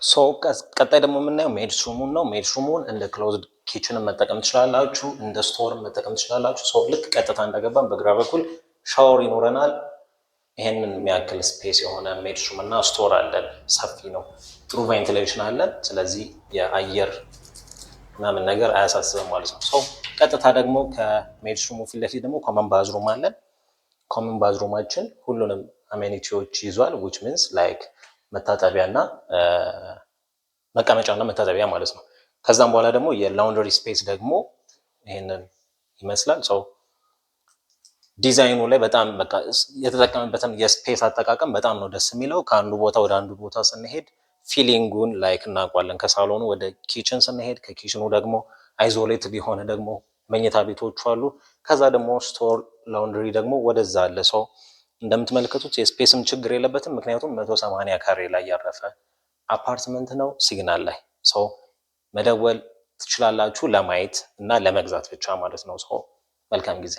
ሶ ቀጣይ ደግሞ የምናየው ሜድሩሙን ነው። ሜድሩሙን እንደ ክሎዝድ ኪችንን መጠቀም ትችላላችሁ፣ እንደ ስቶርን መጠቀም ትችላላችሁ። ሶ ልክ ቀጥታ እንደገባን በግራ በኩል ሻወር ይኖረናል። ይሄንን የሚያክል ስፔስ የሆነ ሜድሩም እና ስቶር አለን። ሰፊ ነው፣ ጥሩ ቬንቲሌሽን አለን። ስለዚህ የአየር ምናምን ነገር አያሳስብም ማለት ነው። ሶ ቀጥታ ደግሞ ከሜድሩሙ ፊት ለፊት ደግሞ ኮመን ባዝሩም አለን። ኮመን ባዝሩማችን ሁሉንም አሜኒቲዎች ይዟል። ዊች ሚንስ ላይክ መታጠቢያ እና መቀመጫ እና መታጠቢያ ማለት ነው። ከዛም በኋላ ደግሞ የላውንደሪ ስፔስ ደግሞ ይሄንን ይመስላል። ሰው ዲዛይኑ ላይ በጣም በቃ የተጠቀመበትን የስፔስ አጠቃቀም በጣም ነው ደስ የሚለው። ከአንዱ ቦታ ወደ አንዱ ቦታ ስንሄድ ፊሊንጉን ላይክ እናውቋለን። ከሳሎኑ ወደ ኪችን ስንሄድ ከኪችኑ ደግሞ አይዞሌትድ የሆነ ደግሞ መኝታ ቤቶቹ አሉ። ከዛ ደግሞ ስቶር ላውንደሪ ደግሞ ወደዛ አለ። ሰው እንደምትመለከቱት የስፔስም ችግር የለበትም። ምክንያቱም 180 ካሬ ላይ ያረፈ አፓርትመንት ነው። ሲግናል ላይ ሰው መደወል ትችላላችሁ ለማየት እና ለመግዛት ብቻ ማለት ነው። ሰው መልካም ጊዜ